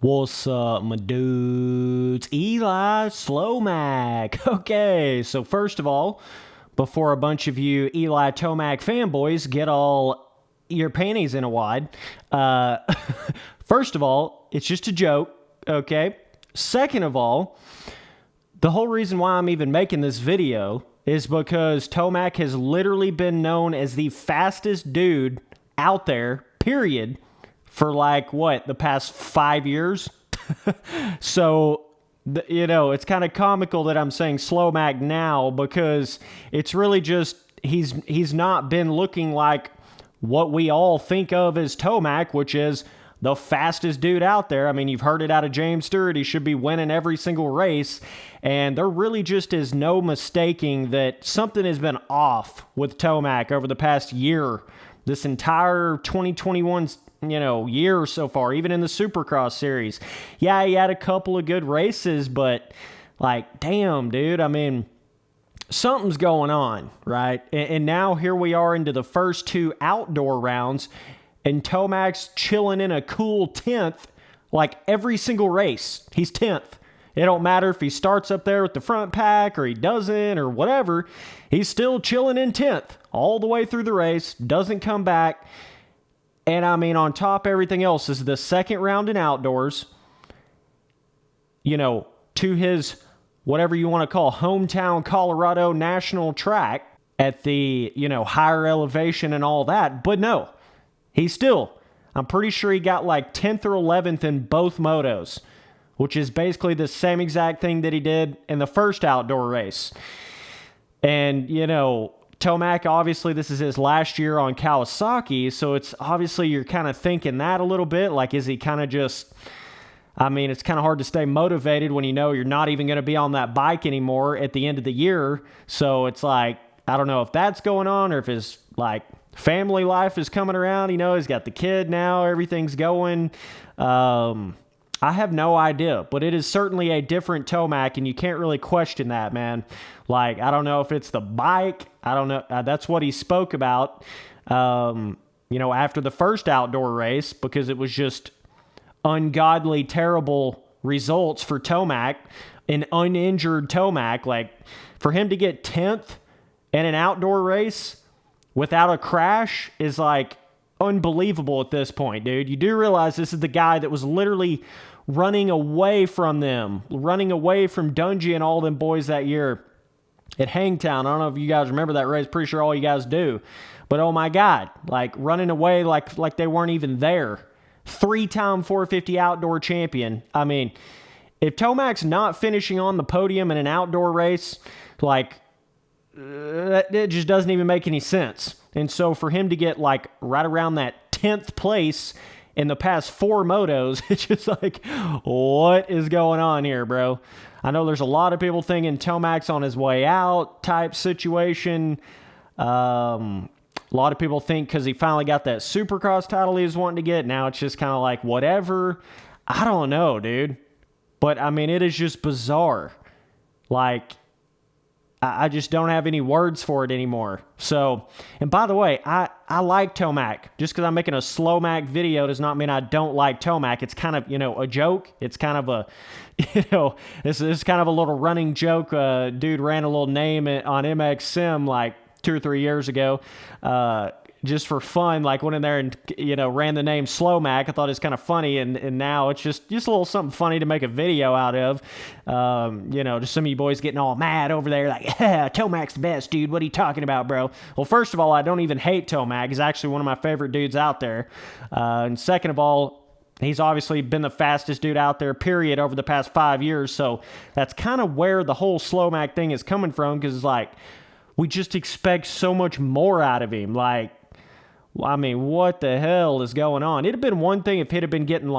What's up, my dudes? Eli Slowmac. Okay, so first of all, before a bunch of you Eli Tomac fanboys get all your panties in a wad, first of all, it's just a joke, okay? Second of all, the whole reason why I'm even making this video is because Tomac has literally been known as the fastest dude out there, period, for like, what, the past 5 years? So, it's kind of comical that I'm saying Slowmac now because it's really just, he's not been looking like what we all think of as Tomac, which is the fastest dude out there. I mean, you've heard it out of James Stewart. He should be winning every single race. And there really just is no mistaking that something has been off with Tomac over the past year. This entire 2021 year so far, even in the Supercross series. Yeah, he had a couple of good races, but like, damn, dude, I mean, something's going on, right? And now here we are into the first two outdoor rounds, and Tomac's chilling in a cool 10th, like every single race. He's 10th. It don't matter if he starts up there with the front pack or he doesn't or whatever. He's still chilling in 10th all the way through the race, doesn't come back. And I mean, on top of everything else, this is the second round in outdoors, to his, whatever you want to call, hometown Colorado national track at the, higher elevation and all that. But no, I'm pretty sure he got like 10th or 11th in both motos, which is basically the same exact thing that he did in the first outdoor race. And, Tomac, obviously, this is his last year on Kawasaki, so it's obviously you're kind of thinking that a little bit. Like, is he kind of just, it's kind of hard to stay motivated when you're not even going to be on that bike anymore at the end of the year. So it's like, I don't know if that's going on or if his, family life is coming around. He's got the kid now, everything's going. I have no idea, but it is certainly a different Tomac, and you can't really question that, man. I don't know if it's the bike. I don't know. That's what he spoke about, after the first outdoor race, because it was just ungodly, terrible results for Tomac, an uninjured Tomac. For him to get 10th in an outdoor race without a crash is, unbelievable at this point, dude. You do realize this is the guy that was literally running away from them, running away from Dungy and all them boys that year at Hangtown. I don't know if you guys remember that race. Pretty sure all you guys do. But oh my God, running away like they weren't even there. 3-time 450 outdoor champion. I mean, if Tomac's not finishing on the podium in an outdoor race, it just doesn't even make any sense. And so for him to get right around that 10th place in the past 4 motos, it's just what is going on here, bro? I know there's a lot of people thinking Tomac's on his way out type situation. A lot of people think because he finally got that Supercross title he was wanting to get, now it's just kind of whatever. I don't know, dude. But, it is just bizarre. I just don't have any words for it anymore. So, and by the way, I like Tomac. Just because I'm making a Slowmac video does not mean I don't like Tomac. It's kind of, a joke. It's kind of a, this is kind of a little running joke. Dude ran a little name on MX Sim 2 or 3 years ago. Just for fun, went in there and, ran the name Slowmac. I thought it was kind of funny, and now it's just a little something funny to make a video out of. Just some of you boys getting all mad over there, Tomac's the best, dude. What are you talking about, bro? Well, first of all, I don't even hate Tomac. He's actually one of my favorite dudes out there. And second of all, he's obviously been the fastest dude out there, period, over the past 5 years. So that's kind of where the whole Slowmac thing is coming from, because we just expect so much more out of him. What the hell is going on? It'd have been one thing if he'd have been getting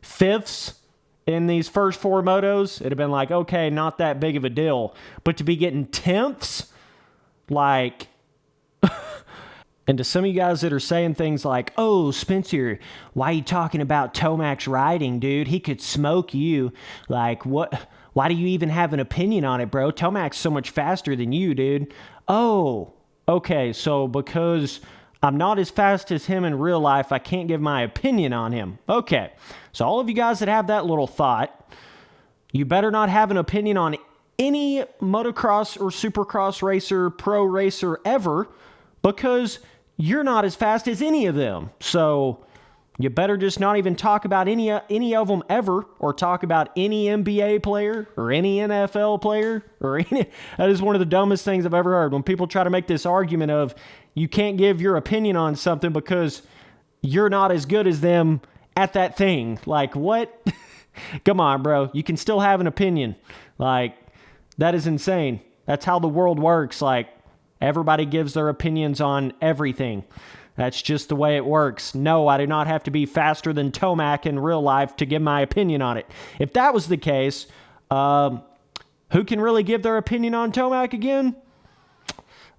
fifths in these first 4 motos. It'd have been okay, not that big of a deal. But to be getting 10ths, and to some of you guys that are saying things oh, Spencer, why are you talking about Tomac's riding, dude? He could smoke you. What? Why do you even have an opinion on it, bro? Tomac's so much faster than you, dude. Oh, okay, so because I'm not as fast as him in real life. I can't give my opinion on him. Okay, so all of you guys that have that little thought, you better not have an opinion on any motocross or supercross racer, pro racer ever, because you're not as fast as any of them. So you better just not even talk about any of them ever, or talk about any NBA player or any NFL player or any. That is one of the dumbest things I've ever heard. When people try to make this argument of you can't give your opinion on something because you're not as good as them at that thing. Like, what? Come on, bro. You can still have an opinion. Like, that is insane. That's how the world works. Like, everybody gives their opinions on everything. That's just the way it works. No, I do not have to be faster than Tomac in real life to give my opinion on it. If that was the case, who can really give their opinion on Tomac again?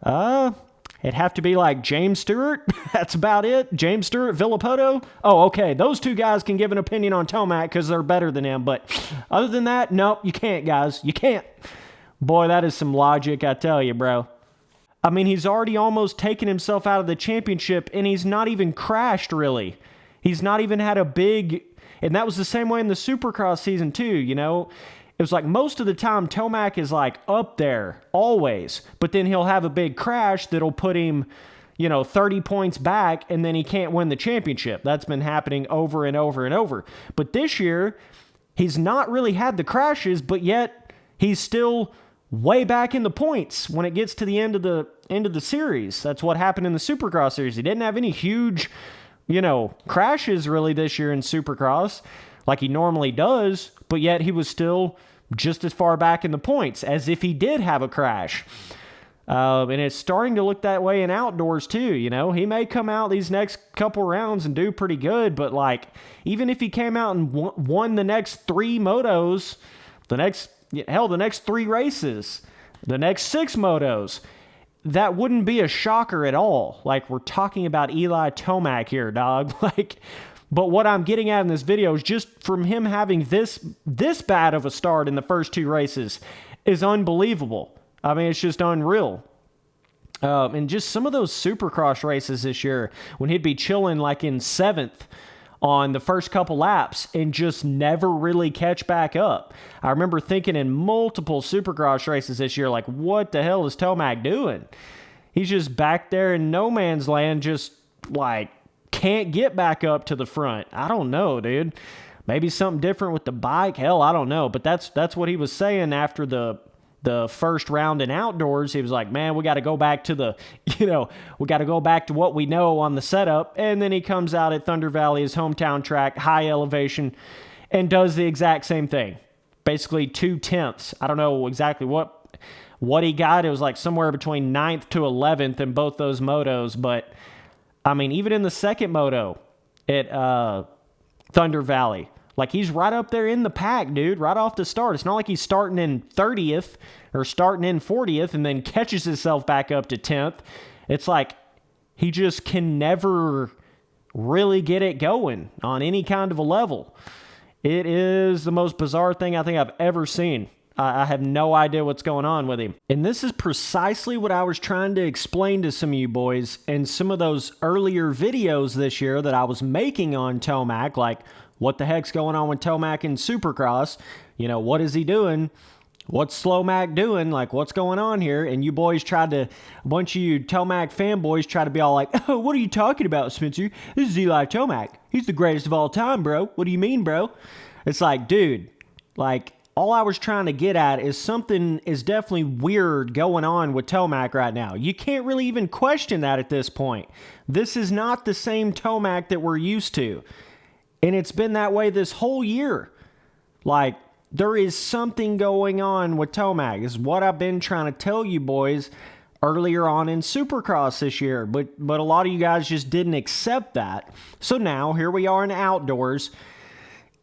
It'd have to be like James Stewart. That's about it. James Stewart, Villapoto. Oh, okay. Those two guys can give an opinion on Tomac because they're better than him. But other than that, nope, you can't, guys. You can't. Boy, that is some logic, I tell you, bro. I mean, he's already almost taken himself out of the championship, and he's not even crashed, really. He's not even had a big... And that was the same way in the Supercross season, too, you know? It was like most of the time, Tomac is, like, up there, always. But then he'll have a big crash that'll put him, 30 points back, and then he can't win the championship. That's been happening over and over and over. But this year, he's not really had the crashes, but yet he's still way back in the points when it gets to the end of the series. That's what happened in the Supercross series. He didn't have any huge, crashes really this year in Supercross like he normally does, but yet he was still just as far back in the points as if he did have a crash. And it's starting to look that way in outdoors too, He may come out these next couple rounds and do pretty good, but like, even if he came out and won the next 3 motos, the next 3 races, the next 6 motos, that wouldn't be a shocker at all. Like, we're talking about Eli Tomac here, dog. But what I'm getting at in this video is just from him having this bad of a start in the first 2 races is unbelievable. I mean, it's just unreal. And just some of those Supercross races this year, when he'd be chilling like in 7th on the first couple laps and just never really catch back up. I remember thinking in multiple Supercross races this year, like, what the hell is Tomac doing? He's just back there in no man's land, just like can't get back up to the front. I don't know, dude. Maybe something different with the bike. Hell, I don't know. But that's what he was saying after the first round in outdoors. He was like, man, we got to go back to we got to go back to what we know on the setup. And then he comes out at Thunder Valley, his hometown track, high elevation, and does the exact same thing. Basically 2/10. I don't know exactly what he got. It was like somewhere between 9th to 11th in both those motos. But I mean, even in the second moto at Thunder Valley, like, he's right up there in the pack, dude, right off the start. It's not like he's starting in 30th or starting in 40th and then catches himself back up to 10th. It's like he just can never really get it going on any kind of a level. It is the most bizarre thing I think I've ever seen. I have no idea what's going on with him. And this is precisely what I was trying to explain to some of you boys in some of those earlier videos this year that I was making on Tomac, like, what the heck's going on with Tomac in Supercross? What is he doing? What's Slowmac doing? Like, what's going on here? And you boys a bunch of you Tomac fanboys try to be all like, oh, what are you talking about, Spencer? This is Eli Tomac. He's the greatest of all time, bro. What do you mean, bro? It's like, dude, like, all I was trying to get at is something is definitely weird going on with Tomac right now. You can't really even question that at this point. This is not the same Tomac that we're used to. And it's been that way this whole year. Like, there is something going on with Tomac. This is what I've been trying to tell you boys earlier on in Supercross this year. But a lot of you guys just didn't accept that. So now, here we are in outdoors.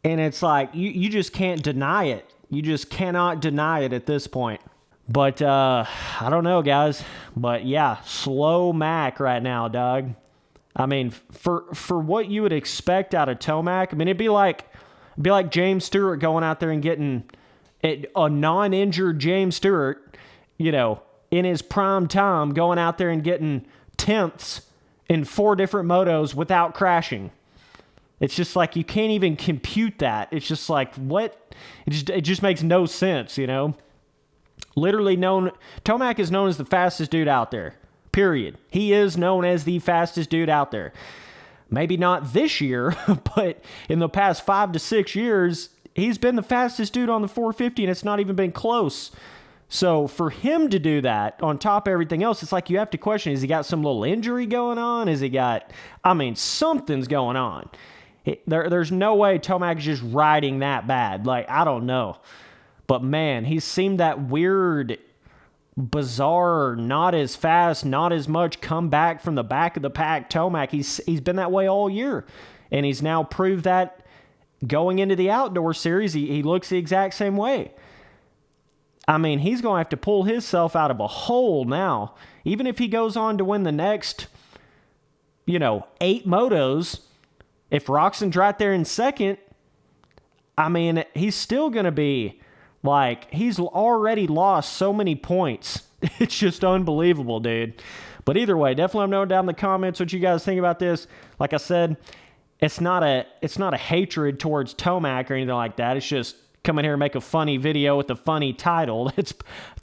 And it's like, you just can't deny it. You just cannot deny it at this point. But, I don't know, guys. But, yeah, Slowmac right now, dog. I mean, for what you would expect out of Tomac, I mean, it'd be like James Stewart going out there and getting a non-injured James Stewart, in his prime time, going out there and getting 10ths in 4 different motos without crashing. It's just like you can't even compute that. It's just like, what? It just makes no sense, you know? Literally Tomac is known as the fastest dude out there, period. He is known as the fastest dude out there. Maybe not this year, but in the past 5 to 6 years, he's been the fastest dude on the 450, and it's not even been close. So for him to do that on top of everything else, it's like you have to question, has he got some little injury going on? Has he got, something's going on. There's no way Tomac is just riding that bad. Like, I don't know. But man, he seemed that weird, bizarre, not as fast, not as much come back from the back of the pack Tomac. He's been that way all year. And he's now proved that going into the outdoor series, he looks the exact same way. He's going to have to pull himself out of a hole now. Even if he goes on to win the next, 8 motos, if Roczen's right there in second, he's still going to be like, he's already lost so many points. It's just unbelievable, dude. But either way, definitely let me know down in the comments what you guys think about this. Like I said, it's not a hatred towards Tomac or anything like that. It's just come in here and make a funny video with a funny title. It's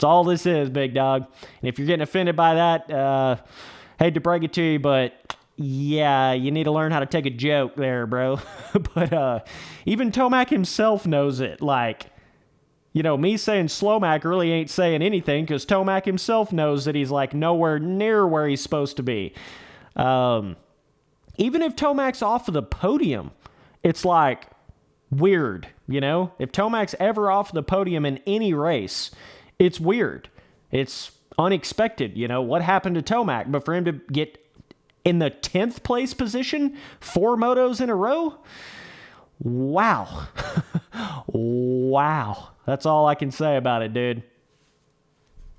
all this is, big dog. And if you're getting offended by that, hate to break it to you, but yeah, you need to learn how to take a joke there, bro. But even Tomac himself knows it. Like, me saying Slowmac really ain't saying anything, because Tomac himself knows that he's like nowhere near where he's supposed to be. Even if Tomac's off of the podium, it's like weird, If Tomac's ever off the podium in any race, it's weird. It's unexpected, What happened to Tomac? But for him to get in the 10th place position 4 motos in a row? Wow. Wow. That's all I can say about it, dude.